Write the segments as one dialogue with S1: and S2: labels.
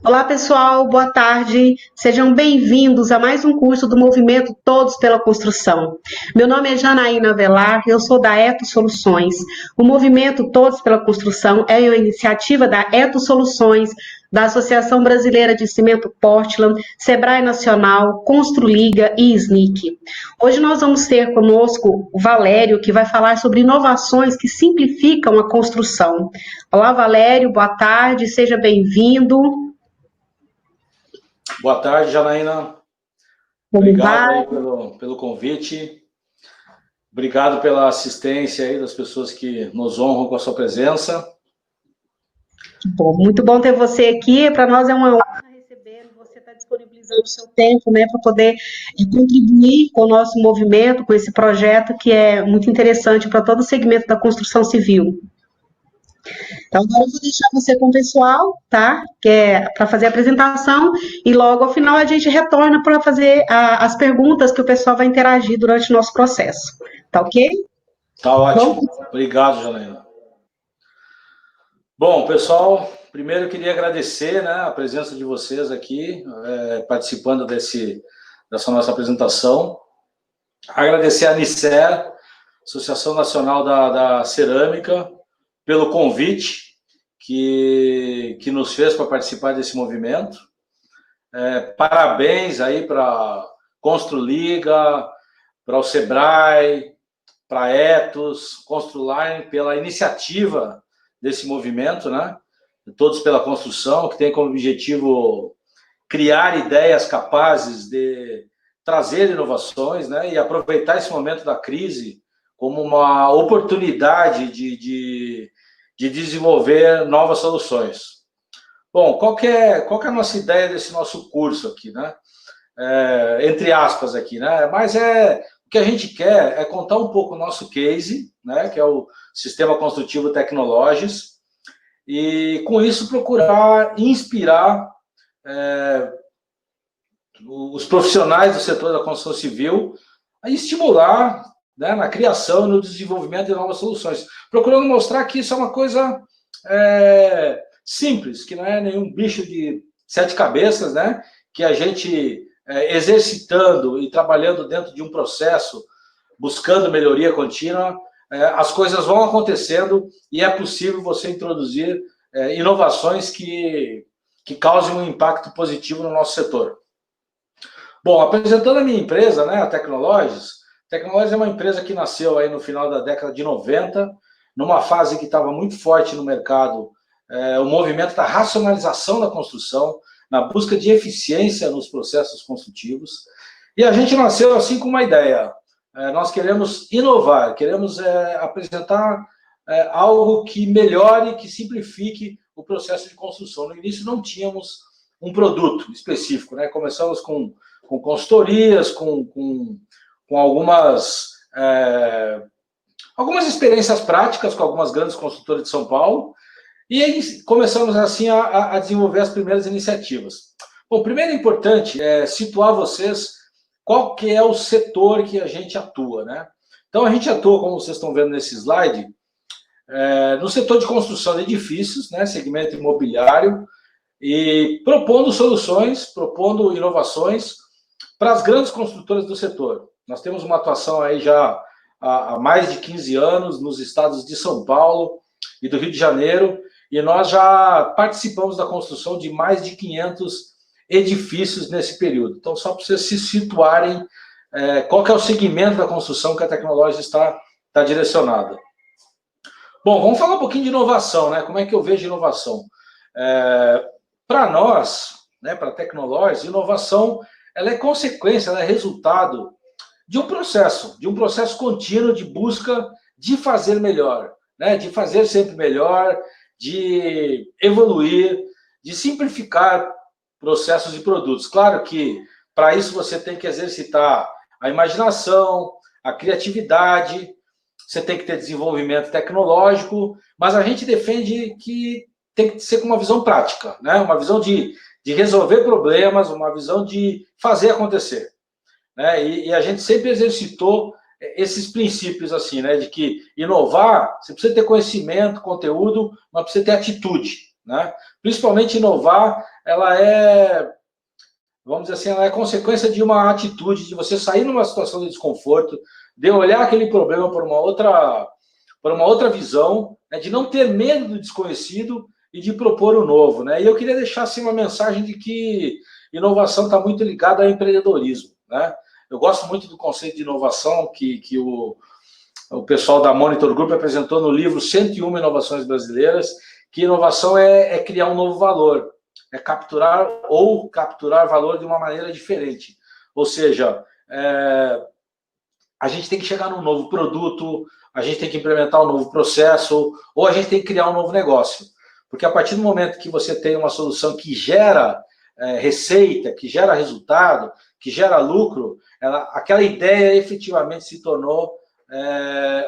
S1: Olá, pessoal, boa tarde. Sejam bem-vindos a mais um curso do Movimento Todos pela Construção. Meu nome é Janaína Velar, eu sou da Eto Soluções. O Movimento Todos pela Construção é uma iniciativa da Eto Soluções, da Associação Brasileira de Cimento Portland, Sebrae Nacional, Construliga e SNIC. Hoje nós vamos ter conosco o Valério, que vai falar sobre inovações que simplificam a construção. Olá, Valério, boa tarde, seja bem-vindo.
S2: Boa tarde, Janaína. Obrigado aí pelo convite. Obrigado pela assistência aí das pessoas que nos honram com a sua presença.
S1: Bom, muito bom ter você aqui. Para nós é uma honra receber você estar disponibilizando o seu tempo, né, para poder contribuir com o nosso movimento, com esse projeto que é muito interessante para todo o segmento da construção civil. Então, agora eu vou deixar você com o pessoal, tá? Que é para fazer a apresentação e logo ao final a gente retorna para fazer as perguntas que o pessoal vai interagir durante o nosso processo. Tá ok?
S2: Tá ótimo. Obrigado, Janaína. Bom, pessoal, primeiro eu queria agradecer, né, a presença de vocês aqui, participando dessa nossa apresentação. Agradecer a ANICER, Associação Nacional da Cerâmica, pelo convite que nos fez para participar desse movimento. Parabéns aí para a Construliga, para o Sebrae, para a Etos, Construline, pela iniciativa desse movimento, né? Todos pela Construção, que tem como objetivo criar ideias capazes de trazer inovações, né? E aproveitar esse momento da crise como uma oportunidade de desenvolver novas soluções. Bom, qual que é a nossa ideia desse nosso curso aqui, né? Entre aspas aqui, né? Mas o que a gente quer é contar um pouco o nosso case, né? Que é o Sistema Construtivo Technologies, e com isso procurar inspirar os profissionais do setor da construção civil a estimular, né, na criação e no desenvolvimento de novas soluções, procurando mostrar que isso é uma coisa simples, que não é nenhum bicho de 7 cabeças, né, que a gente, exercitando e trabalhando dentro de um processo, buscando melhoria contínua, as coisas vão acontecendo e é possível você introduzir inovações que causem um impacto positivo no nosso setor. Bom, apresentando a minha empresa, né, a Technologies. Technologies é uma empresa que nasceu aí no final da década de 90, numa fase que estava muito forte no mercado, o movimento da racionalização da construção, na busca de eficiência nos processos construtivos. E a gente nasceu assim com uma ideia. Nós queremos inovar, queremos apresentar algo que melhore, que simplifique o processo de construção. No início não tínhamos um produto específico, né? Começamos com consultorias, com algumas experiências práticas com algumas grandes construtoras de São Paulo, e aí começamos assim a desenvolver as primeiras iniciativas. Bom, primeiro é importante situar vocês qual que é o setor que a gente atua, né? Então a gente atua, como vocês estão vendo nesse slide, no setor de construção de edifícios, né, segmento imobiliário, e propondo soluções, propondo inovações para as grandes construtoras do setor. Nós temos uma atuação aí já há mais de 15 anos nos estados de São Paulo e do Rio de Janeiro, e nós já participamos da construção de mais de 500 edifícios nesse período. Então, só para vocês se situarem, qual que é o segmento da construção que a Technologies está direcionada. Bom, vamos falar um pouquinho de inovação, né? Como é que eu vejo inovação? Para nós, né, para a Technologies, inovação ela é consequência, ela é resultado de um processo contínuo de busca de fazer melhor, né? De fazer sempre melhor, de evoluir, de simplificar processos e produtos. Claro que para isso você tem que exercitar a imaginação, a criatividade, você tem que ter desenvolvimento tecnológico, mas a gente defende que tem que ser com uma visão prática, né? Uma visão de resolver problemas, uma visão de fazer acontecer, né? E a gente sempre exercitou esses princípios assim, né? De que inovar, você precisa ter conhecimento, conteúdo, mas precisa ter atitude, né? Principalmente inovar, ela é, vamos dizer assim, ela é consequência de uma atitude, de você sair numa situação de desconforto, de olhar aquele problema por uma outra visão, né? De não ter medo do desconhecido e de propor o novo, né? E eu queria deixar assim uma mensagem de que inovação está muito ligada ao empreendedorismo, né? Eu gosto muito do conceito de inovação que o pessoal da Monitor Group apresentou no livro 101 Inovações Brasileiras, que inovação é criar um novo valor, é capturar valor de uma maneira diferente. Ou seja, a gente tem que chegar num novo produto, a gente tem que implementar um novo processo, ou a gente tem que criar um novo negócio. Porque a partir do momento que você tem uma solução que gera receita, que gera resultado, que gera lucro, aquela ideia efetivamente se tornou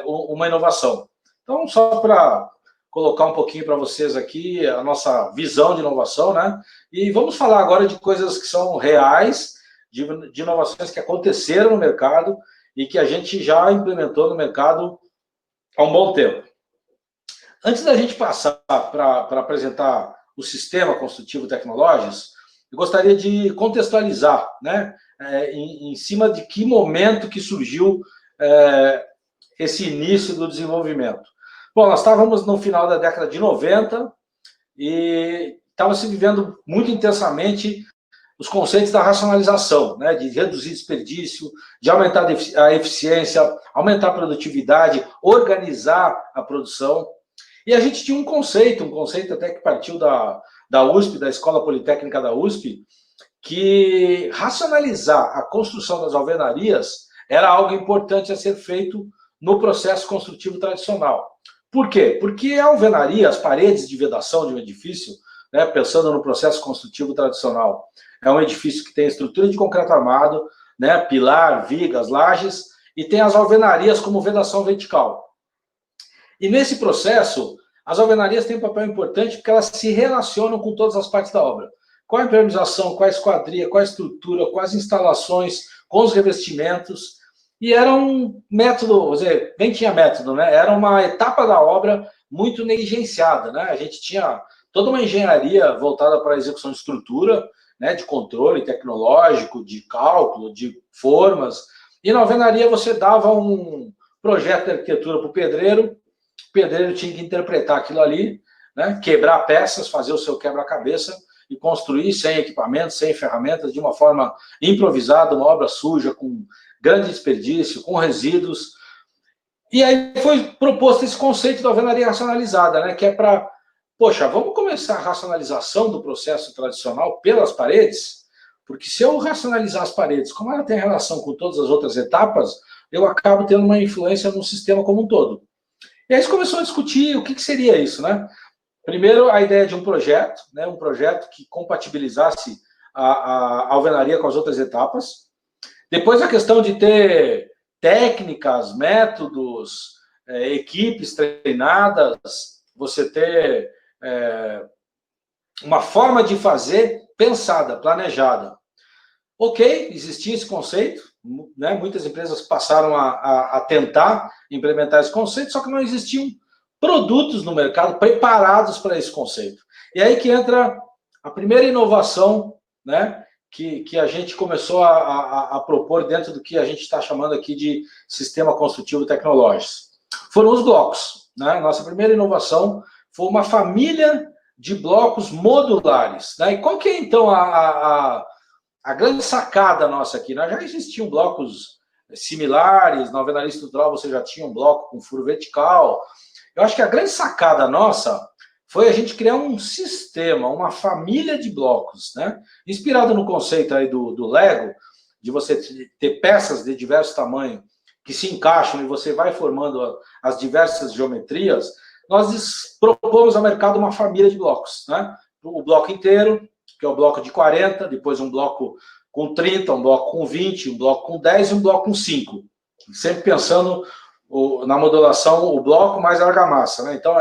S2: uma inovação. Então, só para colocar um pouquinho para vocês aqui a nossa visão de inovação, né? E vamos falar agora de coisas que são reais, de inovações que aconteceram no mercado e que a gente já implementou no mercado há um bom tempo. Antes da gente passar para apresentar o sistema construtivo Tecnologies, eu gostaria de contextualizar, né, em cima de que momento que surgiu esse início do desenvolvimento. Bom, nós estávamos no final da década de 90 e estava se vivendo muito intensamente os conceitos da racionalização, né, de reduzir desperdício, de aumentar a eficiência, aumentar a produtividade, organizar a produção. E a gente tinha um conceito até que partiu da USP, da Escola Politécnica da USP, que racionalizar a construção das alvenarias era algo importante a ser feito no processo construtivo tradicional. Por quê? Porque a alvenaria, as paredes de vedação de um edifício, né, pensando no processo construtivo tradicional, é um edifício que tem estrutura de concreto armado, né, pilar, vigas, lajes, e tem as alvenarias como vedação vertical. E nesse processo, as alvenarias têm um papel importante porque elas se relacionam com todas as partes da obra. Qual a impermeabilização, qual a esquadria, qual a estrutura, quais instalações, com os revestimentos. E era um método, quer dizer, nem tinha método, né? Era uma etapa da obra muito negligenciada, né? A gente tinha toda uma engenharia voltada para a execução de estrutura, né, de controle tecnológico, de cálculo, de formas. E na alvenaria você dava um projeto de arquitetura para o pedreiro tinha que interpretar aquilo ali, né, quebrar peças, fazer o seu quebra-cabeça e construir sem equipamentos, sem ferramentas, de uma forma improvisada, uma obra suja, com grande desperdício, com resíduos. E aí foi proposto esse conceito da alvenaria racionalizada, né, que é para, poxa, vamos começar a racionalização do processo tradicional pelas paredes, porque se eu racionalizar as paredes, como ela tem relação com todas as outras etapas, eu acabo tendo uma influência no sistema como um todo. E aí se começou a discutir o que seria isso, né? Primeiro, a ideia de um projeto, né? Um projeto que compatibilizasse a alvenaria com as outras etapas. Depois, a questão de ter técnicas, métodos, equipes treinadas, você ter uma forma de fazer pensada, planejada. Ok, existia esse conceito, né? Muitas empresas passaram a tentar implementar esse conceito, só que não existiam produtos no mercado preparados para esse conceito. E aí que entra a primeira inovação, né, que a gente começou a propor dentro do que a gente está chamando aqui de Sistema Construtivo Tecnológico. Foram os blocos, né? Nossa primeira inovação foi uma família de blocos modulares, né? E qual que é, então, a grande sacada nossa aqui? Nós já existiam blocos similares, na alvenaria estrutural você já tinha um bloco com furo vertical. Eu acho que a grande sacada nossa foi a gente criar um sistema, uma família de blocos, né? Inspirado no conceito aí do Lego, de você ter peças de diversos tamanhos que se encaixam e você vai formando as diversas geometrias. Nós propomos ao mercado uma família de blocos, né? O bloco inteiro, que é o bloco de 40, depois um bloco com 30, um bloco com 20, um bloco com 10 e um bloco com 5. Sempre pensando na modulação, o bloco mais a argamassa, né? Então,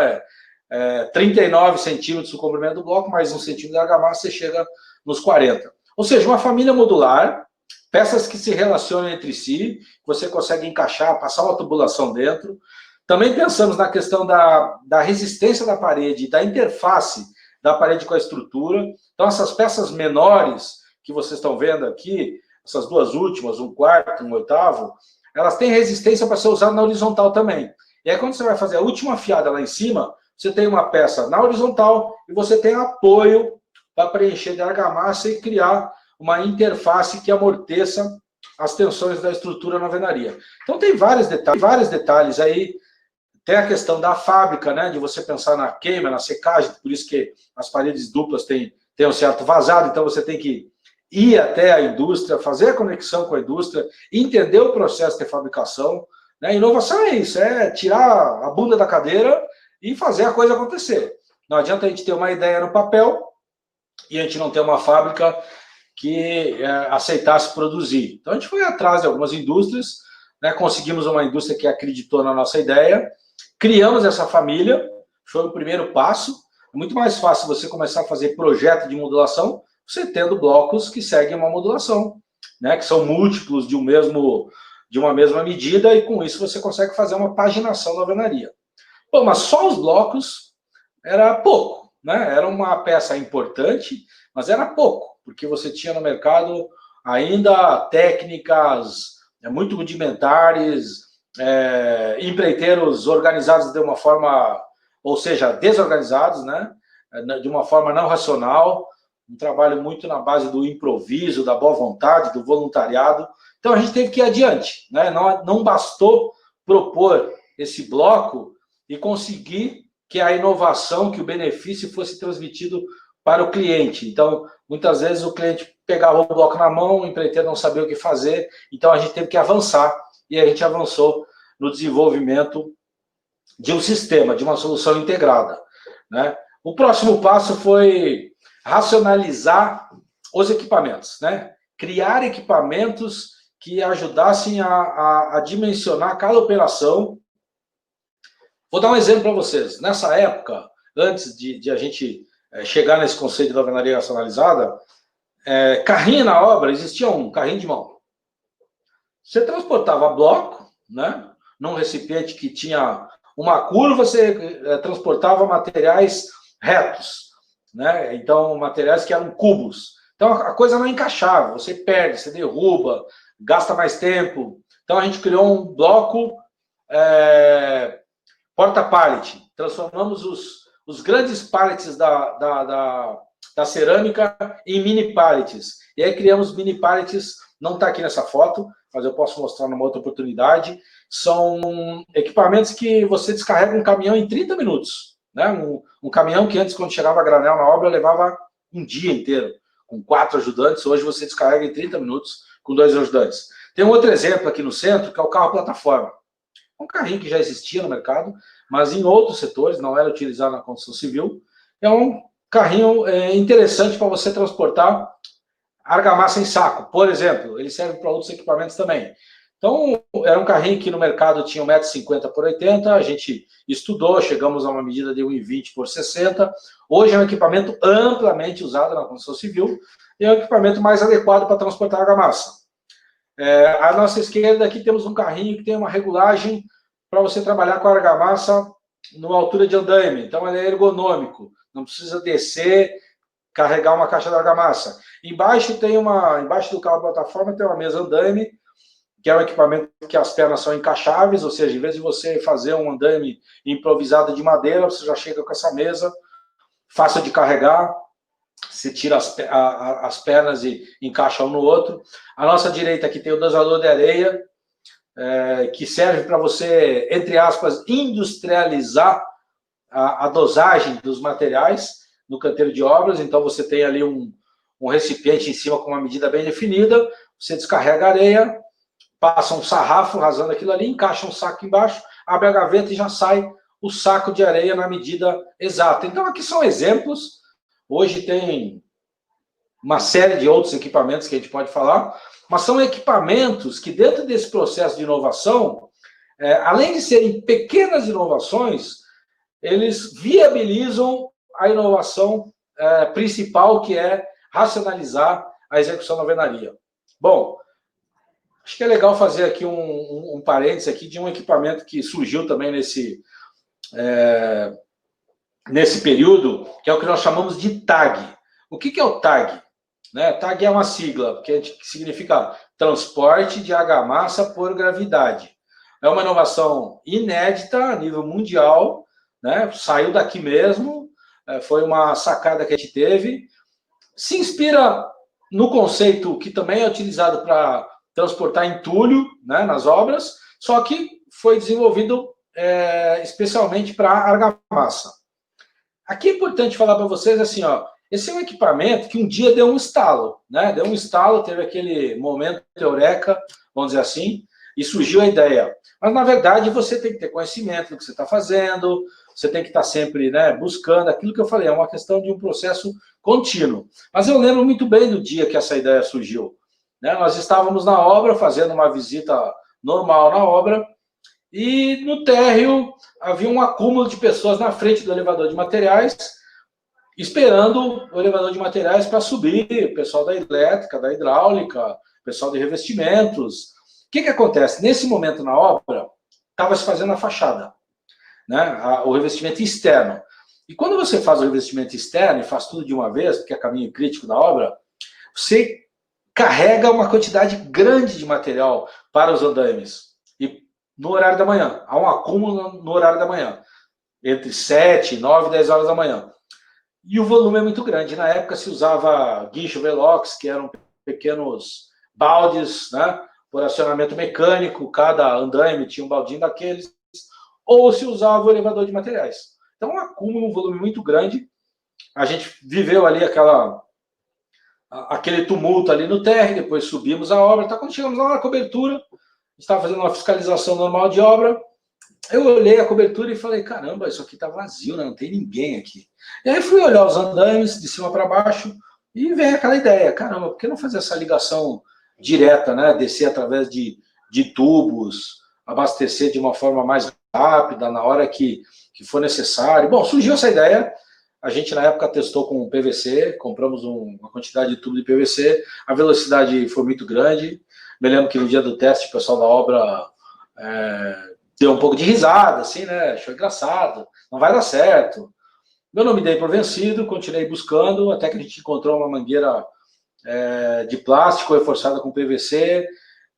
S2: 39 centímetros o comprimento do bloco, mais 1 centímetro de argamassa, você chega nos 40. Ou seja, uma família modular, peças que se relacionam entre si, você consegue encaixar, passar uma tubulação dentro. Também pensamos na questão da resistência da parede, da interface da parede com a estrutura. Então, essas peças menores que vocês estão vendo aqui, essas duas últimas, um quarto, um oitavo, elas têm resistência para ser usada na horizontal também. E aí, quando você vai fazer a última fiada lá em cima, você tem uma peça na horizontal e você tem apoio para preencher de argamassa e criar uma interface que amorteça as tensões da estrutura na alvenaria. Então, tem vários detalhes aí. Tem a questão da fábrica, né, de você pensar na queima, na secagem, por isso que as paredes duplas têm um certo vazado, então você tem que ir até a indústria, fazer a conexão com a indústria, entender o processo de fabricação. Né? Inovação é isso, é tirar a bunda da cadeira e fazer a coisa acontecer. Não adianta a gente ter uma ideia no papel e a gente não ter uma fábrica que aceitasse produzir. Então, a gente foi atrás de algumas indústrias, né, conseguimos uma indústria que acreditou na nossa ideia, criamos essa família, foi o primeiro passo. É muito mais fácil você começar a fazer projeto de modulação, você tendo blocos que seguem uma modulação, né, que são múltiplos de uma mesma medida, e com isso você consegue fazer uma paginação da alvenaria. Bom, mas só os blocos era pouco, né? Era uma peça importante, mas era pouco, porque você tinha no mercado ainda técnicas muito rudimentares, empreiteiros organizados de uma forma, ou seja, desorganizados, né? De uma forma não racional, um trabalho muito na base do improviso, da boa vontade, do voluntariado. Então a gente teve que ir adiante, né? Não bastou propor esse bloco e conseguir que a inovação, que o benefício fosse transmitido para o cliente. Então, muitas vezes o cliente pegava o bloco na mão, o empreiteiro não sabia o que fazer, então a gente teve que avançar, e a gente avançou no desenvolvimento de um sistema, de uma solução integrada. Né? O próximo passo foi racionalizar os equipamentos, né? Criar equipamentos que ajudassem a dimensionar cada operação. Vou dar um exemplo para vocês. Nessa época, antes de a gente chegar nesse conceito da alvenaria racionalizada, carrinho na obra, existia um carrinho de mão. Você transportava bloco, né, num recipiente que tinha uma curva, você transportava materiais retos, né, então materiais que eram cubos. Então a coisa não encaixava, você perde, você derruba, gasta mais tempo. Então a gente criou um bloco porta-pallet. Transformamos os grandes pallets da cerâmica em mini pallets. E aí criamos mini pallets, não está aqui nessa foto, mas eu posso mostrar numa outra oportunidade. São equipamentos que você descarrega um caminhão em 30 minutos. Né? Um caminhão que antes, quando chegava a granel na obra, levava um dia inteiro, com 4 ajudantes. Hoje você descarrega em 30 minutos com 2 ajudantes. Tem um outro exemplo aqui no centro, que é o carro plataforma. Um carrinho que já existia no mercado, mas em outros setores, não era utilizado na construção civil. É um carrinho interessante para você transportar argamassa em saco, por exemplo. Ele serve para outros equipamentos também. Então, era um carrinho que no mercado tinha 1,50 m por 80 m, a gente estudou, chegamos a uma medida de 1,20 por 60. Hoje é um equipamento amplamente usado na construção civil e é um equipamento mais adequado para transportar argamassa. À nossa esquerda aqui temos um carrinho que tem uma regulagem para você trabalhar com a argamassa numa altura de andaime. Então, ele é ergonômico, não precisa descer, carregar uma caixa de argamassa. Embaixo do carro plataforma tem uma mesa andaime, que é um equipamento que as pernas são encaixáveis, ou seja, em vez de você fazer um andaime improvisado de madeira, você já chega com essa mesa, fácil de carregar, você tira as pernas e encaixa um no outro. À nossa direita aqui tem o dosador de areia, que serve para você, entre aspas, industrializar a dosagem dos materiais no canteiro de obras. Então você tem ali um recipiente em cima com uma medida bem definida, você descarrega a areia, passa um sarrafo rasando aquilo ali, encaixa um saco embaixo, abre a gaveta e já sai o saco de areia na medida exata. Então aqui são exemplos. Hoje tem uma série de outros equipamentos que a gente pode falar, mas são equipamentos que dentro desse processo de inovação, além de serem pequenas inovações, eles viabilizam a inovação principal, que é racionalizar a execução da alvenaria. Bom, acho que é legal fazer aqui um parênteses aqui de um equipamento que surgiu também nesse período, que é o que nós chamamos de TAG. O que é o TAG? Né? TAG é uma sigla, que significa transporte de argamassa por gravidade. É uma inovação inédita a nível mundial, né? Saiu daqui mesmo, foi uma sacada que a gente teve. Se inspira no conceito que também é utilizado para transportar entulho, né, nas obras, só que foi desenvolvido especialmente para argamassa. Aqui é importante falar para vocês assim, ó, esse é um equipamento que um dia deu um estalo, né? Deu um estalo, teve aquele momento eureka, vamos dizer assim, e surgiu a ideia. Mas, na verdade, você tem que ter conhecimento do que você está fazendo, você tem que estar sempre, né, buscando aquilo que eu falei, é uma questão de um processo contínuo. Mas eu lembro muito bem do dia que essa ideia surgiu. Né? Nós estávamos na obra, fazendo uma visita normal na obra, e no térreo havia um acúmulo de pessoas na frente do elevador de materiais, esperando o elevador de materiais para subir, o pessoal da elétrica, da hidráulica, o pessoal de revestimentos. O que acontece? Nesse momento na obra, estava se fazendo a fachada, né? O revestimento externo. E quando você faz o revestimento externo e faz tudo de uma vez, porque é caminho crítico da obra, você carrega uma quantidade grande de material para os andaimes. E no horário da manhã, há um acúmulo no horário da manhã, entre 7, 9 e 10 horas da manhã. E o volume é muito grande. Na época se usava guincho velox, que eram pequenos baldes, né, por acionamento mecânico, cada andaime tinha um baldinho daqueles, ou se usava o elevador de materiais. Então, um acúmulo, um volume muito grande. A gente viveu ali aquele tumulto ali no térreo, depois subimos a obra. Tá? Quando chegamos lá na cobertura, estava fazendo uma fiscalização normal de obra, eu olhei a cobertura e falei, caramba, isso aqui tá vazio, né? Não tem ninguém aqui. E aí fui olhar os andaimes de cima para baixo e veio aquela ideia, caramba, por que não fazer essa ligação direta, né? Descer através de tubos, abastecer de uma forma mais rápida, na hora que for necessário. Bom, surgiu essa ideia, a gente na época testou com PVC, compramos uma quantidade de tubo de PVC, a velocidade foi muito grande, me lembro que no dia do teste o pessoal da obra deu um pouco de risada, assim, né, achou engraçado, não vai dar certo. Eu não me dei por vencido, continuei buscando, até que a gente encontrou uma mangueira de plástico reforçada com PVC,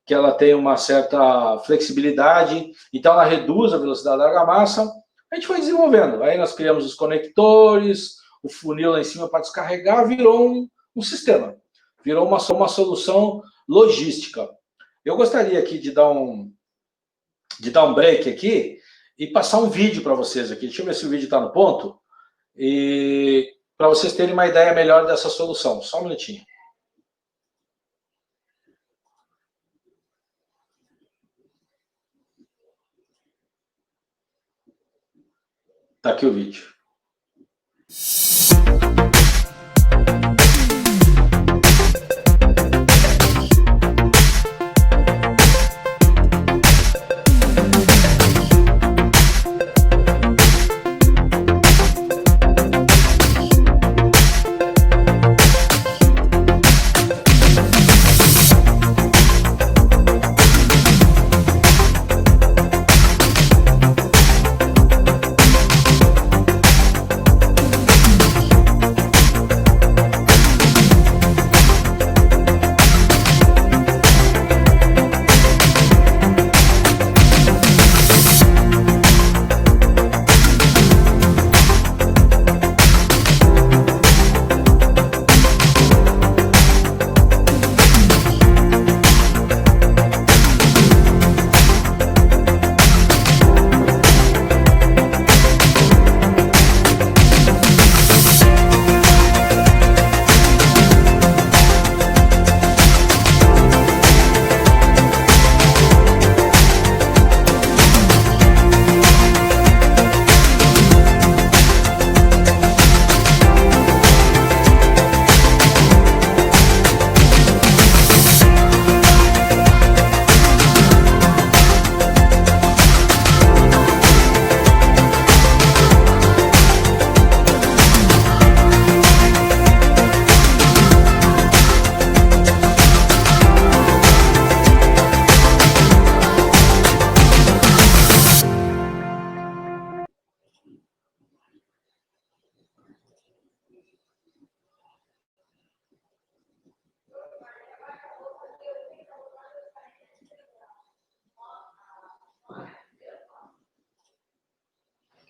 S2: que ela tem uma certa flexibilidade, então ela reduz a velocidade da argamassa. A gente foi desenvolvendo, aí nós criamos os conectores, o funil lá em cima para descarregar, virou um sistema, virou uma solução logística. Eu gostaria aqui de dar um break aqui e passar um vídeo para vocês aqui. Deixa eu ver se o vídeo está no ponto, e para vocês terem uma ideia melhor dessa solução. Só um minutinho. Tá aqui o vídeo.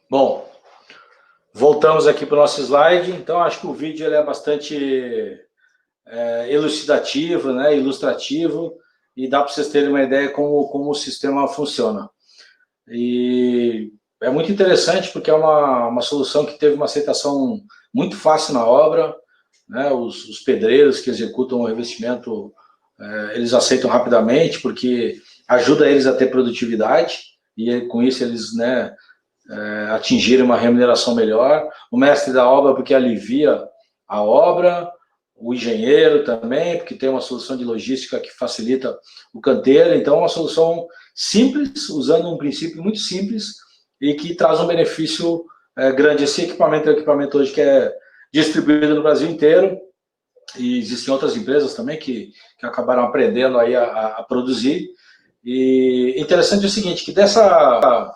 S2: Bom, voltamos aqui para o nosso slide. Então, acho que o vídeo ele é bastante elucidativo, né, ilustrativo, e dá para vocês terem uma ideia como o sistema funciona. E é muito interessante porque é uma solução que teve uma aceitação muito fácil na obra, né, os pedreiros que executam o revestimento, eles aceitam rapidamente, porque ajuda eles a ter produtividade, e com isso eles, né, atingirem uma remuneração melhor. O mestre da obra, porque alivia a obra, o engenheiro também, porque tem uma solução de logística que facilita o canteiro. Então, é uma solução simples, usando um princípio muito simples e que traz um benefício grande. Esse equipamento é um equipamento hoje que é distribuído no Brasil inteiro, e existem outras empresas também que acabaram aprendendo aí a produzir. E interessante é o seguinte, que dessa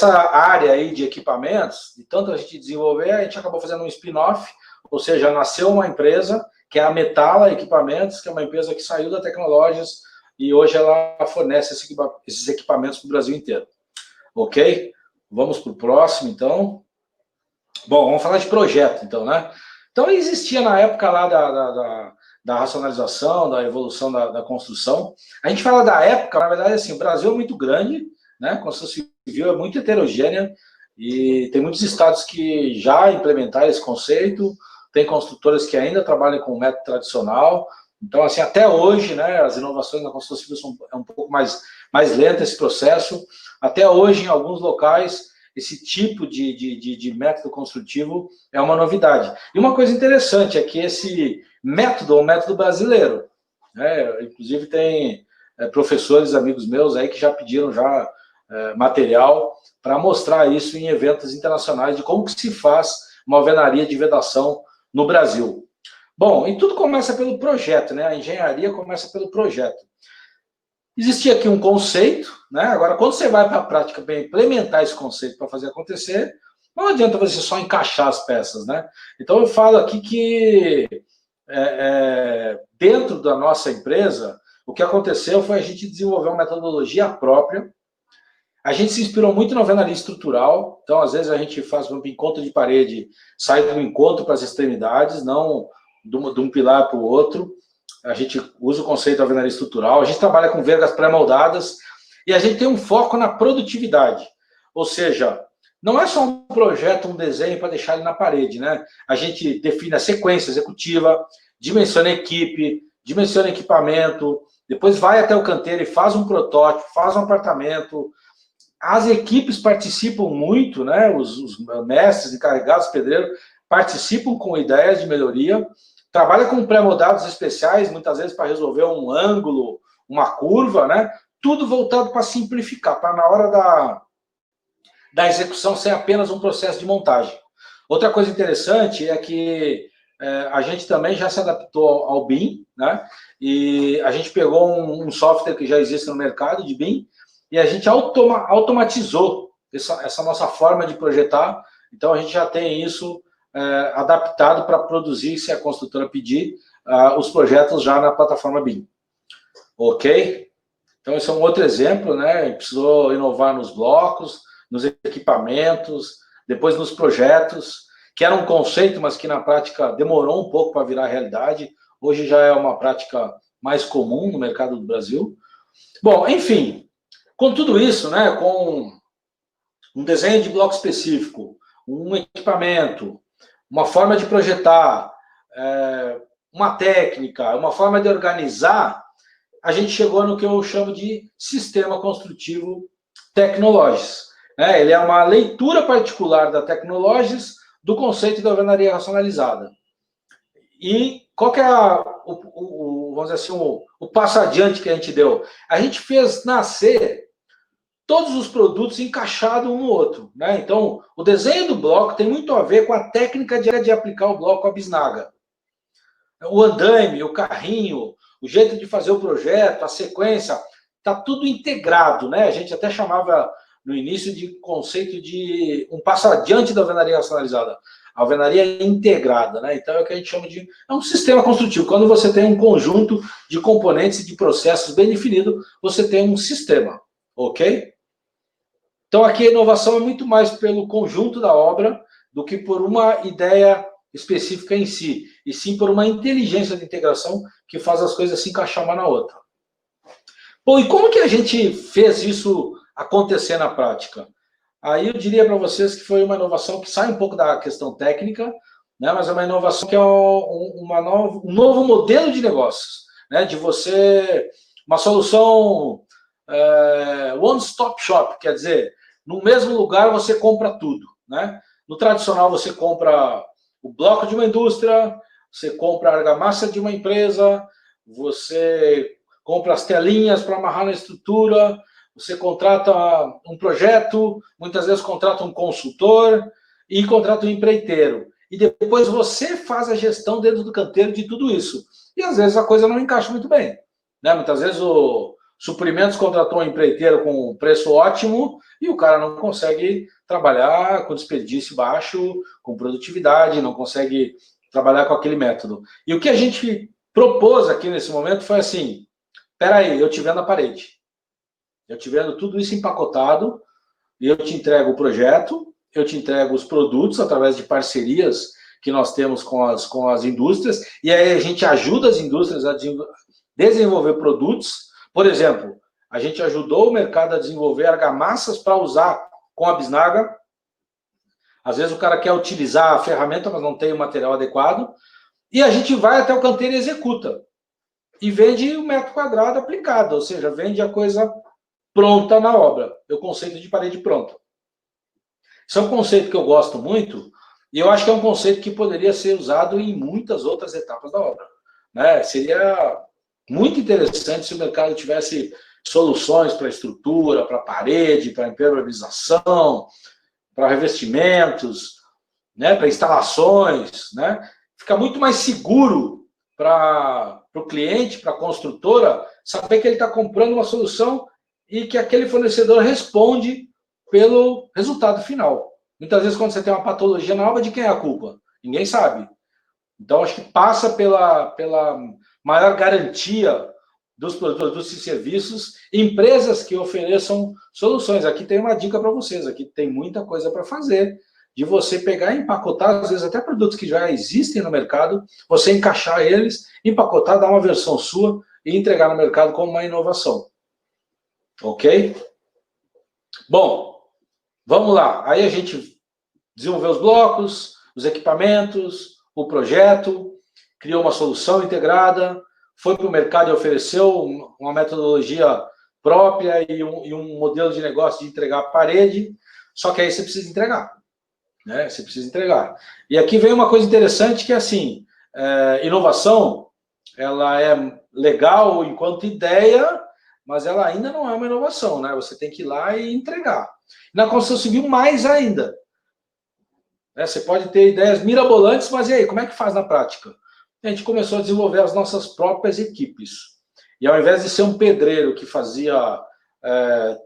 S2: área aí de equipamentos, de tanto a gente desenvolver, a gente acabou fazendo um spin-off, ou seja, nasceu uma empresa, que é a Metala Equipamentos, que é uma empresa que saiu da Tecnológicas e hoje ela fornece esses equipamentos para o Brasil inteiro. Ok? Vamos para o próximo, então. Bom, vamos falar de projeto, então, né? Então, existia na época lá da racionalização, da evolução da construção. A gente fala da época, na verdade, assim, o Brasil é muito grande, né? A construção civil é muito heterogênea e tem muitos estados que já implementaram esse conceito, tem construtoras que ainda trabalham com o método tradicional. Então, assim, até hoje, né, as inovações na construção civil são um pouco mais lento esse processo. Até hoje, em alguns locais, esse tipo de método construtivo é uma novidade. E uma coisa interessante é que esse método é um método brasileiro, né? Inclusive tem professores, amigos meus aí que já pediram material para mostrar isso em eventos internacionais de como que se faz uma alvenaria de vedação no Brasil. Bom, e tudo começa pelo projeto, né? A engenharia começa pelo projeto. Existia aqui um conceito, né? Agora, quando você vai para a prática para implementar esse conceito para fazer acontecer, não adianta você só encaixar as peças, né? Então, eu falo aqui que dentro da nossa empresa, o que aconteceu foi a gente desenvolver uma metodologia própria. A gente se inspirou muito na alvenaria estrutural, então, às vezes, a gente faz um encontro de parede, sai do encontro para as extremidades, não de um pilar para o outro. A gente usa o conceito da alvenaria estrutural, a gente trabalha com vergas pré-moldadas, e a gente tem um foco na produtividade. Ou seja, não é só um projeto, um desenho para deixar ele na parede, né? A gente define a sequência executiva, dimensiona a equipe, dimensiona equipamento, depois vai até o canteiro e faz um protótipo, faz um apartamento. As equipes participam muito, né? Os mestres, encarregados, pedreiros, participam com ideias de melhoria, trabalha com pré-moldados especiais, muitas vezes para resolver um ângulo, uma curva, né? Tudo voltado para simplificar, para na hora da execução ser apenas um processo de montagem. Outra coisa interessante é que a gente também já se adaptou ao BIM, né? E a gente pegou um software que já existe no mercado de BIM, e a gente automatizou essa nossa forma de projetar. Então, a gente já tem isso adaptado para produzir, se a construtora pedir, os projetos já na plataforma BIM. Ok? Então, esse é um outro exemplo, né? Precisou inovar nos blocos, nos equipamentos, depois nos projetos, que era um conceito, mas que na prática demorou um pouco para virar realidade. Hoje já é uma prática mais comum no mercado do Brasil. Bom, enfim, com tudo isso, né, com um desenho de bloco específico, um equipamento, uma forma de projetar, uma técnica, uma forma de organizar, a gente chegou no que eu chamo de sistema construtivo Tecnológicas. Ele é uma leitura particular da Tecnológicas do conceito da alvenaria racionalizada. E qual que é vamos dizer assim, o passo adiante que a gente deu? A gente fez nascer todos os produtos encaixados um no outro, né? Então, o desenho do bloco tem muito a ver com a técnica de aplicar o bloco à bisnaga. O andaime, o carrinho, o jeito de fazer o projeto, a sequência, está tudo integrado, né? A gente até chamava no início de conceito de um passo adiante da alvenaria racionalizada. A alvenaria integrada, né? Então é o que a gente chama de um sistema construtivo. Quando você tem um conjunto de componentes e de processos bem definido, você tem um sistema, ok? Então, aqui a inovação é muito mais pelo conjunto da obra do que por uma ideia específica em si, e sim por uma inteligência de integração que faz as coisas se encaixar uma na outra. Bom, e como que a gente fez isso acontecer na prática? Aí eu diria para vocês que foi uma inovação que sai um pouco da questão técnica, né, mas é uma inovação que é um novo modelo de negócios, né, de você, uma solução one-stop shop, quer dizer, no mesmo lugar você compra tudo, né? No tradicional você compra o bloco de uma indústria, você compra a argamassa de uma empresa, você compra as telinhas para amarrar na estrutura, você contrata um projeto, muitas vezes contrata um consultor e contrata um empreiteiro. E depois você faz a gestão dentro do canteiro de tudo isso. E às vezes a coisa não encaixa muito bem, né? Muitas vezes o Suprimentos contratou um empreiteiro com um preço ótimo e o cara não consegue trabalhar com desperdício baixo, com produtividade, não consegue trabalhar com aquele método. E o que a gente propôs aqui nesse momento foi assim, peraí, eu te vendo a parede. Eu te vendo tudo isso empacotado, eu te entrego o projeto, eu te entrego os produtos através de parcerias que nós temos com as indústrias, e aí a gente ajuda as indústrias a desenvolver produtos. Por exemplo, a gente ajudou o mercado a desenvolver argamassas para usar com a bisnaga. Às vezes o cara quer utilizar a ferramenta, mas não tem o material adequado, e a gente vai até o canteiro e executa. E vende o metro quadrado aplicado, ou seja, vende a coisa pronta na obra. É o conceito de parede pronta. Isso é um conceito que eu gosto muito, e eu acho que é um conceito que poderia ser usado em muitas outras etapas da obra, né? Seria muito interessante se o mercado tivesse soluções para estrutura, para parede, para impermeabilização, para revestimentos, né? Para instalações, né? Fica muito mais seguro para o cliente, para a construtora, saber que ele está comprando uma solução e que aquele fornecedor responde pelo resultado final. Muitas vezes, quando você tem uma patologia na obra, de quem é a culpa? Ninguém sabe. Então, acho que passa pela maior garantia dos produtos e serviços, empresas que ofereçam soluções. Aqui tem uma dica para vocês, aqui tem muita coisa para fazer, de você pegar e empacotar, às vezes até produtos que já existem no mercado, você encaixar eles, empacotar, dar uma versão sua e entregar no mercado como uma inovação. Ok? Bom, vamos lá. Aí a gente desenvolveu os blocos, os equipamentos, o projeto, criou uma solução integrada, foi para o mercado e ofereceu uma metodologia própria e um modelo de negócio de entregar a parede, só que aí você precisa entregar, né? Você precisa entregar. E aqui vem uma coisa interessante que é assim, inovação, ela é legal enquanto ideia, mas ela ainda não é uma inovação, né? Você tem que ir lá e entregar. Na construção civil, mais ainda. Você pode ter ideias mirabolantes, mas e aí, como é que faz na prática? A gente começou a desenvolver as nossas próprias equipes. E ao invés de ser um pedreiro que fazia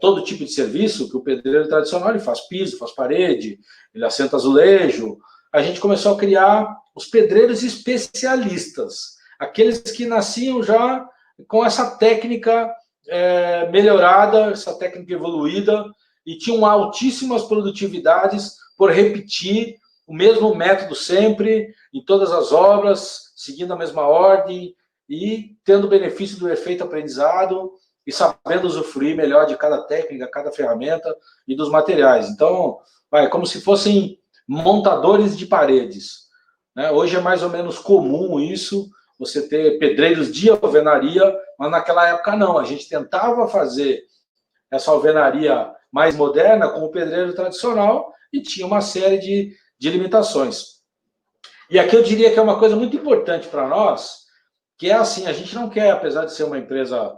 S2: todo tipo de serviço, que o pedreiro tradicional ele faz piso, faz parede, ele assenta azulejo, a gente começou a criar os pedreiros especialistas, aqueles que nasciam já com essa técnica melhorada, essa técnica evoluída, e tinham altíssimas produtividades por repetir o mesmo método sempre, em todas as obras, seguindo a mesma ordem, e tendo benefício do efeito aprendizado, e sabendo usufruir melhor de cada técnica, cada ferramenta e dos materiais. Então, como se fossem montadores de paredes, né? Hoje é mais ou menos comum isso, você ter pedreiros de alvenaria, mas naquela época não. A gente tentava fazer essa alvenaria mais moderna com o pedreiro tradicional e tinha uma série de limitações. E aqui eu diria que é uma coisa muito importante para nós, que é assim, a gente não quer, apesar de ser uma empresa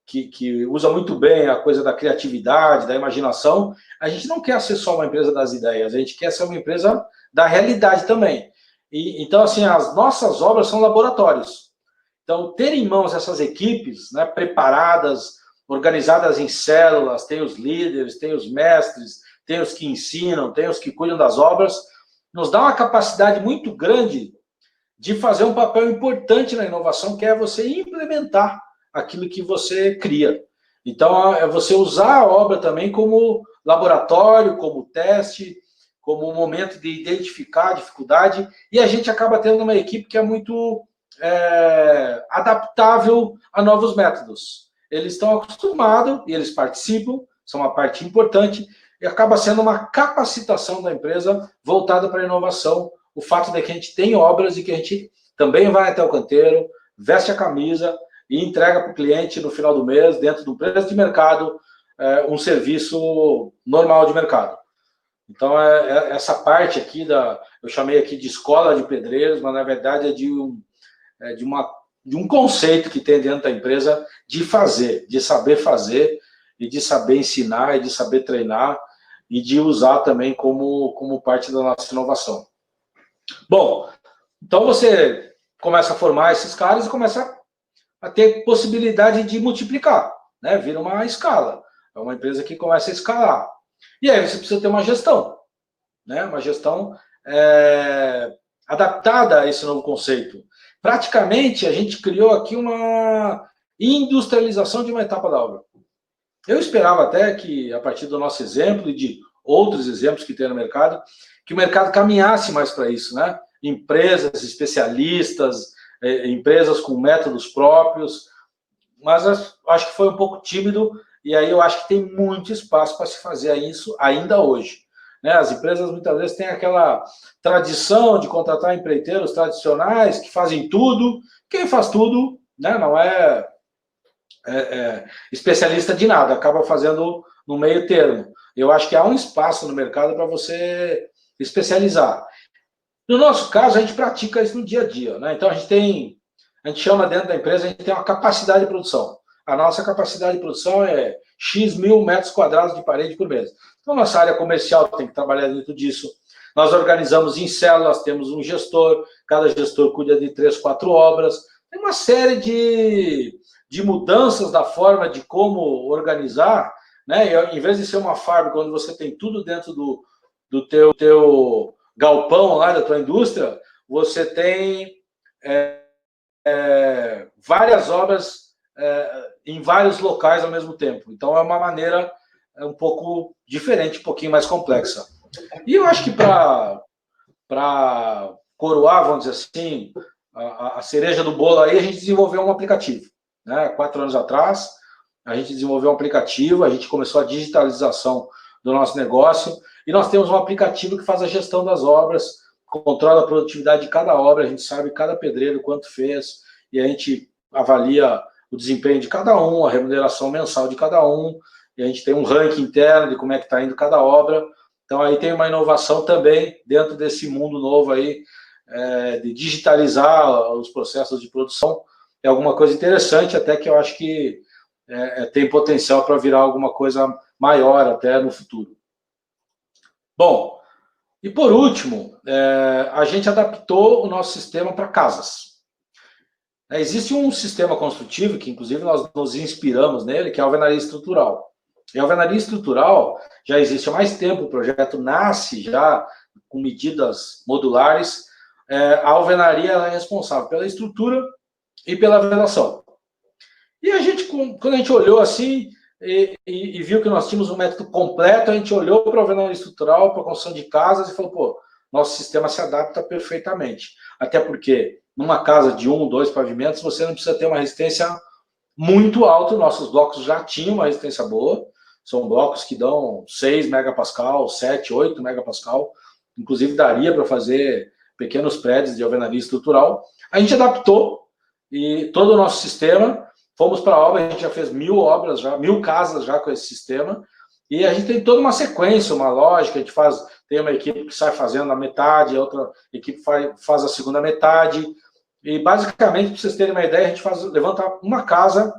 S2: que usa muito bem a coisa da criatividade, da imaginação, a gente não quer ser só uma empresa das ideias, a gente quer ser uma empresa da realidade também. Então, assim, as nossas obras são laboratórios. Então, ter em mãos essas equipes, né, preparadas, organizadas em células, tem os líderes, tem os mestres, tem os que ensinam, tem os que cuidam das obras, nos dá uma capacidade muito grande de fazer um papel importante na inovação, que é você implementar aquilo que você cria. Então, é você usar a obra também como laboratório, como teste, como um momento de identificar a dificuldade, e a gente acaba tendo uma equipe que é muito adaptável a novos métodos. Eles estão acostumados e eles participam, são uma parte importante, e acaba sendo uma capacitação da empresa voltada para a inovação, o fato de que a gente tem obras e que a gente também vai até o canteiro, veste a camisa e entrega para o cliente no final do mês, dentro do preço de mercado, um serviço normal de mercado. Então, essa parte aqui, eu chamei aqui de escola de pedreiros, mas na verdade é de um conceito que tem dentro da empresa de fazer, de saber fazer, e de saber ensinar, e de saber treinar, e de usar também como parte da nossa inovação. Bom, então você começa a formar esses caras e começa a ter possibilidade de multiplicar, né? Vira uma escala. É uma empresa que começa a escalar. E aí você precisa ter uma gestão, né? Uma gestão adaptada a esse novo conceito. Praticamente, a gente criou aqui uma industrialização de uma etapa da obra. Eu esperava até que, a partir do nosso exemplo e de outros exemplos que tem no mercado, que o mercado caminhasse mais para isso, né? Empresas especialistas, empresas com métodos próprios, mas acho que foi um pouco tímido, e aí eu acho que tem muito espaço para se fazer isso ainda hoje. Né? As empresas muitas vezes têm aquela tradição de contratar empreiteiros tradicionais que fazem tudo. Quem faz tudo, né, não é especialista de nada, acaba fazendo no meio termo. Eu acho que há um espaço no mercado para você especializar. No nosso caso, a gente pratica isso no dia a dia, né? Então, a gente chama dentro da empresa, a gente tem uma capacidade de produção. A nossa capacidade de produção é X mil metros quadrados de parede por mês. Então, nossa área comercial tem que trabalhar dentro disso. Nós organizamos em células, temos um gestor, cada gestor cuida de 3, 4 obras. Tem uma série de mudanças da forma de como organizar, né? E, em vez de ser uma fábrica onde você tem tudo dentro do teu galpão lá da tua indústria, você tem várias obras em vários locais ao mesmo tempo. Então, é uma maneira um pouco diferente, um pouquinho mais complexa. E eu acho que para coroar, vamos dizer assim, a cereja do bolo aí, a gente desenvolveu um aplicativo. Né? 4 anos atrás, a gente desenvolveu um aplicativo, a gente começou a digitalização do nosso negócio, e nós temos um aplicativo que faz a gestão das obras, controla a produtividade de cada obra, a gente sabe cada pedreiro quanto fez, e a gente avalia o desempenho de cada um, a remuneração mensal de cada um, e a gente tem um ranking interno de como é que está indo cada obra. Então, aí tem uma inovação também dentro desse mundo novo aí, de digitalizar os processos de produção. É alguma coisa interessante, até que eu acho que tem potencial para virar alguma coisa maior até no futuro. Bom, e por último, a gente adaptou o nosso sistema para casas. Existe um sistema construtivo, que inclusive nós nos inspiramos nele, que é a alvenaria estrutural. E a alvenaria estrutural já existe há mais tempo, o projeto nasce já com medidas modulares. A alvenaria ela é responsável pela estrutura e pela vedação. E a gente, quando a gente olhou assim e viu que nós tínhamos um método completo, a gente olhou para a alvenaria estrutural, para a construção de casas e falou, pô, nosso sistema se adapta perfeitamente. Até porque numa casa de 1, 2 pavimentos, você não precisa ter uma resistência muito alta. Nossos blocos já tinham uma resistência boa. São blocos que dão 6 megapascal, 7, 8 megapascal. Inclusive, daria para fazer pequenos prédios de alvenaria estrutural. A gente adaptou e todo o nosso sistema, fomos para a obra, a gente já fez 1000 obras, já 1000 casas já com esse sistema. E a gente tem toda uma sequência, uma lógica, a gente tem uma equipe que sai fazendo a metade, a outra equipe faz a segunda metade. E, basicamente, para vocês terem uma ideia, a gente levanta uma casa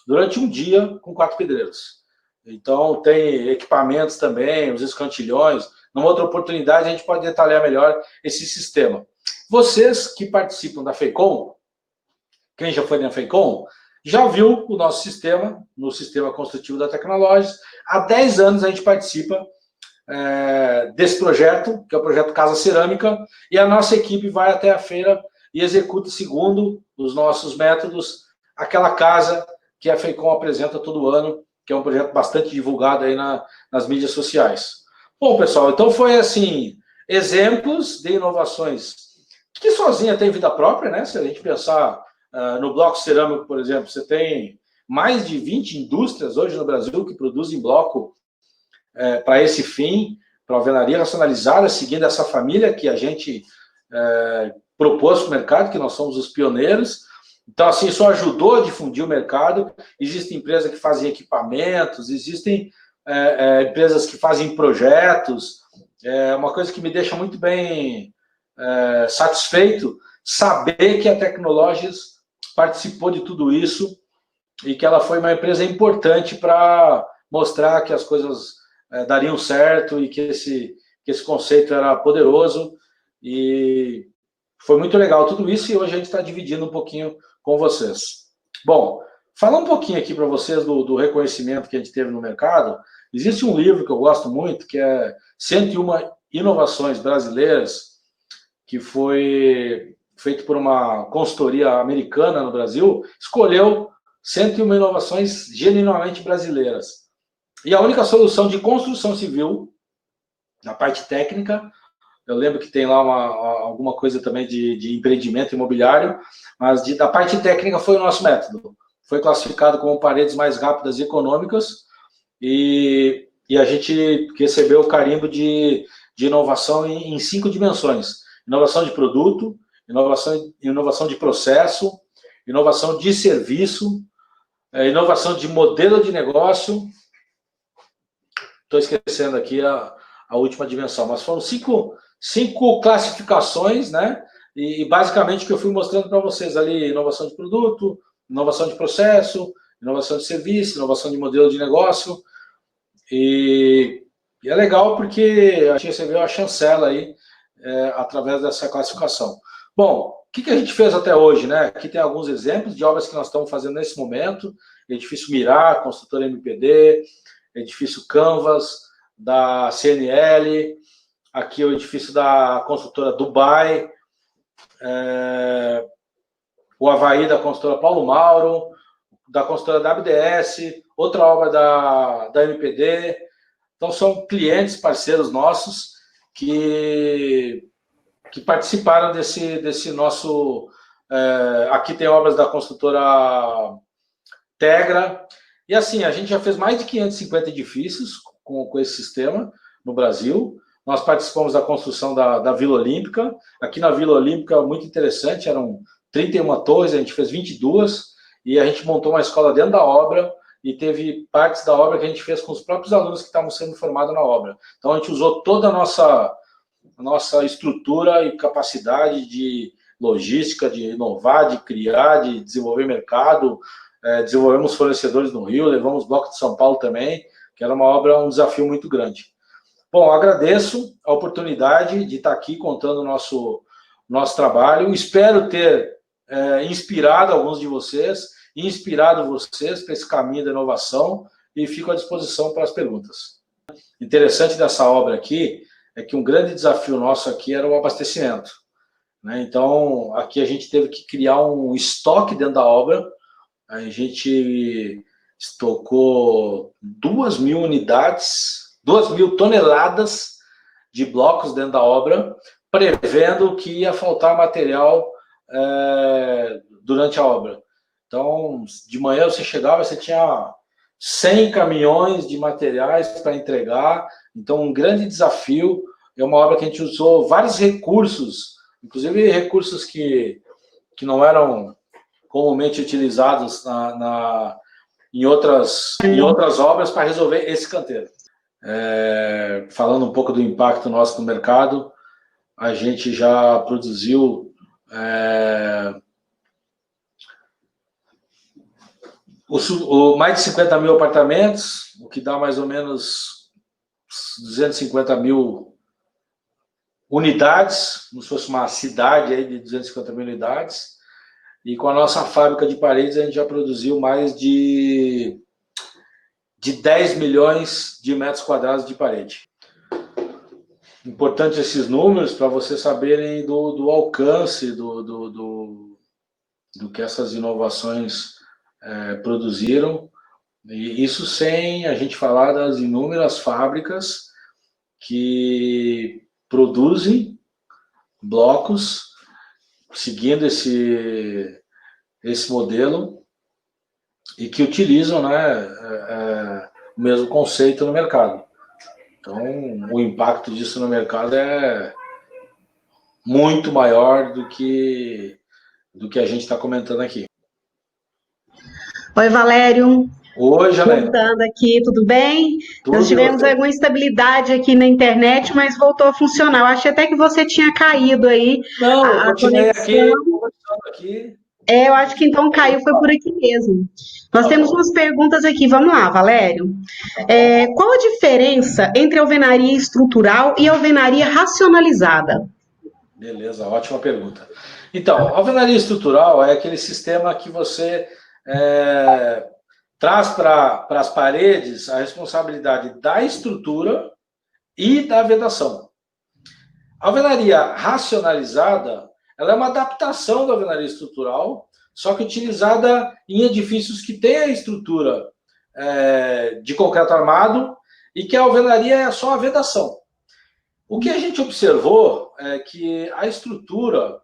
S2: durante um dia com 4 pedreiros. Então, tem equipamentos também, os escantilhões. Numa outra oportunidade, a gente pode detalhar melhor esse sistema. Vocês que participam da FEICOM, quem já foi na FEICOM, já viu o nosso sistema, no sistema construtivo da Tecnológicos. Há 10 anos a gente participa desse projeto, que é o projeto Casa Cerâmica, e a nossa equipe vai até a feira e executa, segundo os nossos métodos, aquela casa que a FEICOM apresenta todo ano, que é um projeto bastante divulgado aí nas mídias sociais. Bom, pessoal, então foi assim, exemplos de inovações que sozinha tem vida própria, né? Se a gente pensar no bloco cerâmico, por exemplo, você tem mais de 20 indústrias hoje no Brasil que produzem bloco para esse fim, para alvenaria racionalizada, seguindo essa família que a gente propôs para o mercado, que nós somos os pioneiros. Então, assim, isso ajudou a difundir o mercado. Existem empresas que fazem equipamentos, existem empresas que fazem projetos. É uma coisa que me deixa muito bem satisfeito saber que a Tecnológicas participou de tudo isso e que ela foi uma empresa importante para mostrar que as coisas dariam certo e que esse conceito era poderoso. E foi muito legal tudo isso, e hoje a gente está dividindo um pouquinho com vocês. Bom, falar um pouquinho aqui para vocês do reconhecimento que a gente teve no mercado. Existe um livro que eu gosto muito, que é 101 Inovações Brasileiras, que foi feito por uma consultoria americana no Brasil, escolheu 101 inovações genuinamente brasileiras. E a única solução de construção civil, na parte técnica, eu lembro que tem lá alguma coisa também de empreendimento imobiliário, mas da parte técnica foi o nosso método. Foi classificado como paredes mais rápidas e econômicas, e a gente recebeu o carimbo de inovação em 5 dimensões. Inovação de produto, inovação de processo, inovação de serviço, inovação de modelo de negócio. Estou esquecendo aqui a última dimensão, mas foram cinco classificações, né? E basicamente o que eu fui mostrando para vocês ali: inovação de produto, inovação de processo, inovação de serviço, inovação de modelo de negócio. E é legal porque a gente recebeu a chancela aí através dessa classificação. Bom, o que a gente fez até hoje, né? Aqui tem alguns exemplos de obras que nós estamos fazendo nesse momento: edifício Mirar, construtora MPD, edifício Canvas, da CNL, aqui o edifício da construtora Dubai, o Havaí da construtora Paulo Mauro, da construtora WDS, outra obra da MPD. Então, são clientes, parceiros nossos, que participaram desse nosso... aqui tem obras da construtora Tegra. E assim, a gente já fez mais de 550 edifícios com esse sistema no Brasil. Nós participamos da construção da Vila Olímpica. Aqui na Vila Olímpica, muito interessante, eram 31 torres, a gente fez 22, e a gente montou uma escola dentro da obra, e teve partes da obra que a gente fez com os próprios alunos que estavam sendo formados na obra. Então, a gente usou toda a nossa estrutura e capacidade de logística, de inovar, de criar, de desenvolver mercado. Desenvolvemos fornecedores no Rio, levamos bloco de São Paulo também, que era um desafio muito grande. Bom, agradeço a oportunidade de estar aqui contando o nosso trabalho. Espero ter inspirado alguns de vocês, inspirado vocês para esse caminho da inovação, e fico à disposição para as perguntas. O interessante dessa obra aqui é que um grande desafio nosso aqui era o abastecimento, né? Então, aqui a gente teve que criar um estoque dentro da obra. A gente estocou 2.000 unidades, 2.000 toneladas de blocos dentro da obra, prevendo que ia faltar material durante a obra. Então, de manhã você chegava, você tinha 100 caminhões de materiais para entregar. Então, um grande desafio. É uma obra que a gente usou vários recursos, inclusive recursos que não eram comumente utilizados em outras obras para resolver esse canteiro. Falando um pouco do impacto nosso no mercado, a gente já produziu mais de 50 mil apartamentos, o que dá mais ou menos 250 mil unidades, como se fosse uma cidade aí de 250 mil unidades. E com a nossa fábrica de paredes, a gente já produziu mais de 10 milhões de metros quadrados de parede. Importantes esses números para vocês saberem do alcance do que essas inovações produziram. E isso sem a gente falar das inúmeras fábricas que produzem blocos seguindo esse modelo e que utilizam, né, o mesmo conceito no mercado. Então, o impacto disso no mercado é muito maior do que a gente está comentando aqui.
S1: Oi, Valério.
S2: Oi, Janaína.
S1: Voltando aqui, tudo bem?
S2: Tudo.
S1: Nós tivemos alguma instabilidade aqui na internet, mas voltou a funcionar. Eu achei até que você tinha caído aí.
S2: Não, eu continuei
S1: conexão.
S2: aqui, conversando aqui.
S1: Eu acho que então caiu, foi por aqui mesmo. Nós temos umas perguntas aqui, vamos lá, Valério. Qual a diferença entre alvenaria estrutural e alvenaria racionalizada?
S2: Beleza, ótima pergunta. Então, alvenaria estrutural é aquele sistema que você traz para as paredes a responsabilidade da estrutura e da vedação. A alvenaria racionalizada, ela é uma adaptação da alvenaria estrutural, só que utilizada em edifícios que têm a estrutura de concreto armado e que a alvenaria é só a vedação. O que a gente observou é que a estrutura,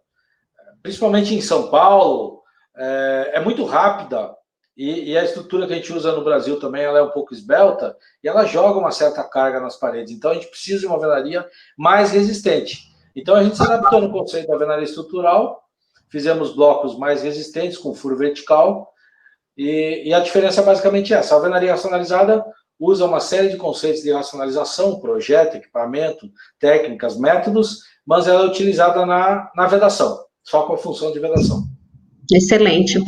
S2: principalmente em São Paulo, é muito rápida e a estrutura que a gente usa no Brasil também ela é um pouco esbelta e ela joga uma certa carga nas paredes. Então a gente precisa de uma alvenaria mais resistente. Então a gente se adaptou no conceito da alvenaria estrutural, fizemos blocos mais resistentes com furo vertical e a diferença é basicamente essa. A alvenaria racionalizada usa uma série de conceitos de racionalização, projeto, equipamento, técnicas, métodos, mas ela é utilizada na vedação, só com a função de vedação.
S1: Excelente.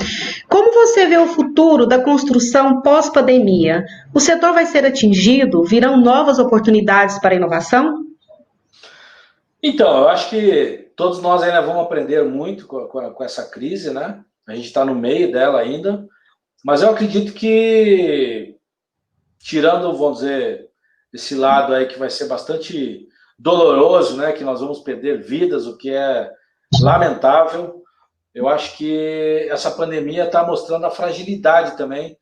S1: Como você vê o futuro da construção pós-pandemia? O setor vai ser atingido? Virão novas oportunidades para a inovação?
S2: Então, eu acho que todos nós ainda vamos aprender muito com essa crise, né? A gente está no meio dela ainda, mas eu acredito que, tirando, vamos dizer, esse lado aí que vai ser bastante doloroso, né? Que nós vamos perder vidas, o que é lamentável. Eu acho que essa pandemia está mostrando a fragilidade também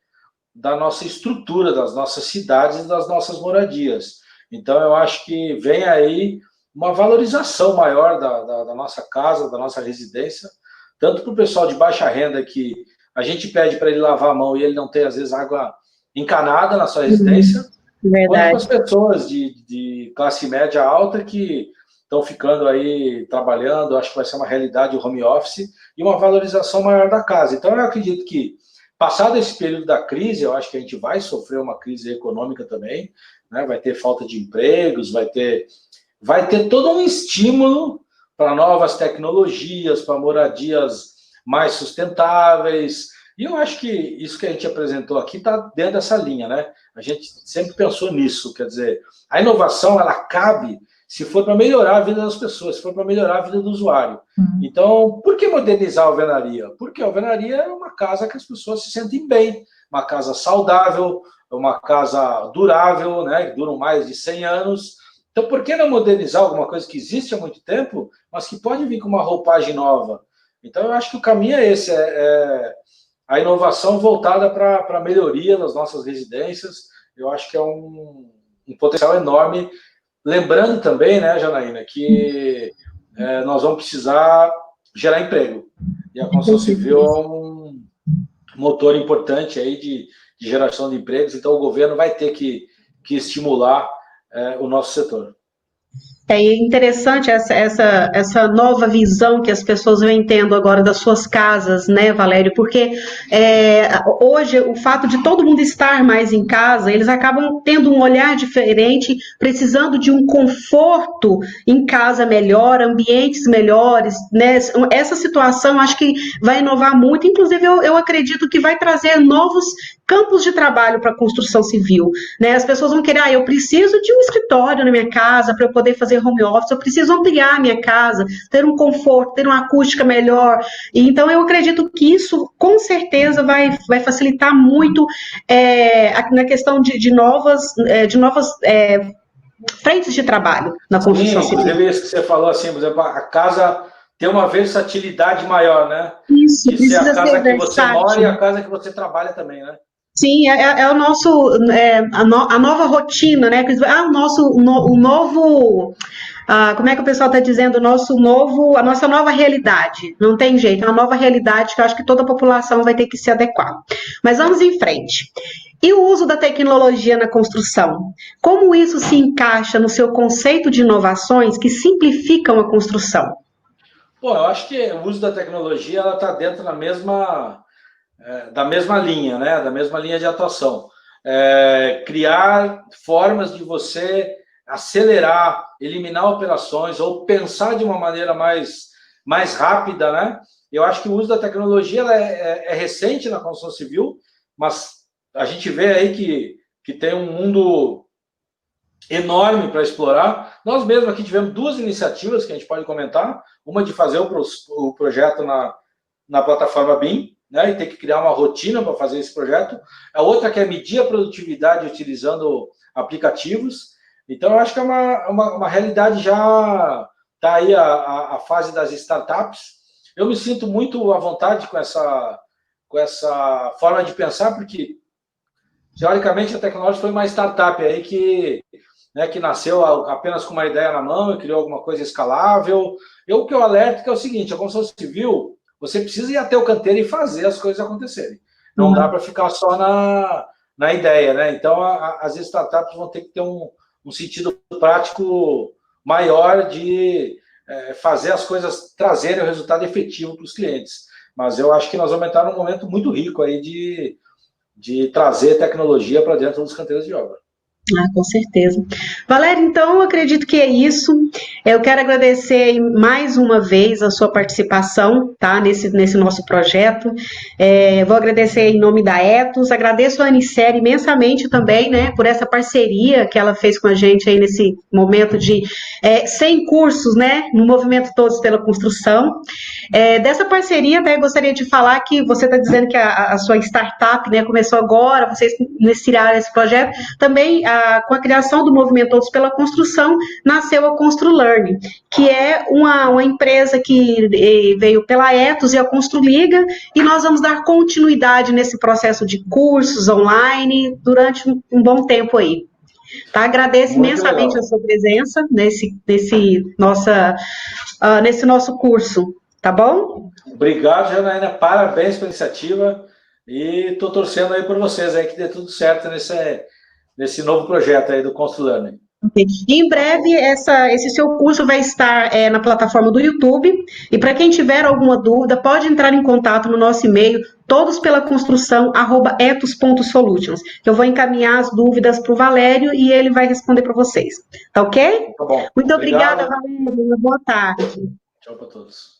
S2: da nossa estrutura, das nossas cidades e das nossas moradias. Então, eu acho que vem aí uma valorização maior da nossa casa, da nossa residência, tanto para o pessoal de baixa renda, que a gente pede para ele lavar a mão e ele não tem, às vezes, água encanada na sua residência, quanto para as pessoas de classe média alta que estão ficando aí trabalhando, acho que vai ser uma realidade o home office e uma valorização maior da casa. Então, eu acredito que, passado esse período da crise, eu acho que a gente vai sofrer uma crise econômica também, né? Vai ter falta de empregos, vai ter todo um estímulo para novas tecnologias, para moradias mais sustentáveis. E eu acho que isso que a gente apresentou aqui está dentro dessa linha, né? A gente sempre pensou nisso, quer dizer, a inovação, ela cabe se for para melhorar a vida das pessoas, se for para melhorar a vida do usuário. Então, por que modernizar a alvenaria? Porque a alvenaria é uma casa que as pessoas se sentem bem, uma casa saudável, uma casa durável, né? Que duram mais de 100 anos. Então, por que não modernizar alguma coisa que existe há muito tempo, mas que pode vir com uma roupagem nova? Então, eu acho que o caminho é esse, a inovação voltada para a melhoria das nossas residências. Eu acho que é um potencial enorme. Lembrando também, né, Janaína, que nós vamos precisar gerar emprego. E a construção civil é um motor importante aí de geração de empregos, então o governo vai ter que estimular o nosso setor.
S1: É interessante essa nova visão que as pessoas vêm tendo agora das suas casas, né, Valério? Porque hoje o fato de todo mundo estar mais em casa, eles acabam tendo um olhar diferente, precisando de um conforto em casa melhor, ambientes melhores, né? Essa situação acho que vai inovar muito, inclusive eu acredito que vai trazer novos campos de trabalho para a construção civil, né? As pessoas vão querer, eu preciso de um escritório na minha casa para eu poder fazer home office, eu preciso ampliar a minha casa, ter um conforto, ter uma acústica melhor. Então, eu acredito que isso, com certeza, vai facilitar muito na questão de novas frentes de trabalho na construção civil.
S2: Inclusive, isso que você falou, assim, por exemplo, a casa tem uma versatilidade maior, né?
S1: Isso,
S2: de ser a casa
S1: ser
S2: que você mora e a casa que você trabalha também, né?
S1: Sim, é o nosso, a nova rotina, né? O novo, como é que o pessoal está dizendo? A nossa nova realidade. Não tem jeito, é uma nova realidade que eu acho que toda a população vai ter que se adequar. Mas vamos em frente. E o uso da tecnologia na construção? Como isso se encaixa no seu conceito de inovações que simplificam a construção?
S2: Pô, eu acho que o uso da tecnologia ela está dentro da mesma linha, né? Da mesma linha de atuação. Criar formas de você acelerar, eliminar operações ou pensar de uma maneira mais rápida, né? Eu acho que o uso da tecnologia ela é recente na construção civil, mas a gente vê aí que tem um mundo enorme para explorar. Nós mesmos aqui tivemos duas iniciativas que a gente pode comentar. Uma de fazer o projeto na plataforma BIM, né, e ter que criar uma rotina para fazer esse projeto. A outra que é medir a produtividade utilizando aplicativos. Então, eu acho que é uma realidade já. Está aí a fase das startups. Eu me sinto muito à vontade com essa forma de pensar, porque, teoricamente, a Tecnológica foi uma startup aí que nasceu apenas com uma ideia na mão e criou alguma coisa escalável. O que eu alerto que é o seguinte, a construção civil, você precisa ir até o canteiro e fazer as coisas acontecerem. Não dá para ficar só na ideia, né? Então, as startups vão ter que ter um sentido prático maior de fazer as coisas trazerem o resultado efetivo para os clientes. Mas eu acho que nós vamos entrar num momento muito rico aí de trazer tecnologia para dentro dos canteiros de obra.
S1: Com certeza. Valéria, então, eu acredito que é isso. Eu quero agradecer mais uma vez a sua participação, tá, nesse nosso projeto. Vou agradecer em nome da Etos, agradeço a Anicere imensamente também, né, por essa parceria que ela fez com a gente aí nesse momento de 100 cursos, né, no movimento Todos pela Construção. Dessa parceria, até gostaria de falar que você está dizendo que a sua startup, né, começou agora, vocês iniciaram esse projeto, também com a criação do movimento Todos pela Construção, nasceu a ConstruLearn, que é uma empresa que veio pela Etos e a Construliga, e nós vamos dar continuidade nesse processo de cursos online durante um bom tempo aí. Tá? Agradeço
S2: Muito
S1: imensamente
S2: legal.
S1: a sua presença nesse nosso curso, tá bom?
S2: Obrigado, Janaína. Parabéns pela iniciativa. E estou torcendo aí por vocês aí que dê tudo certo nesse novo projeto aí do ConstruLearn.
S1: E em breve, esse seu curso vai estar na plataforma do YouTube. E para quem tiver alguma dúvida, pode entrar em contato no nosso e-mail, todospelaconstrução@etos.solutions, que eu vou encaminhar as dúvidas para o Valério e ele vai responder para vocês. Tá ok?
S2: Tá bom.
S1: Muito obrigada,
S2: Obrigado.
S1: Valério. Boa tarde.
S2: Tchau para todos.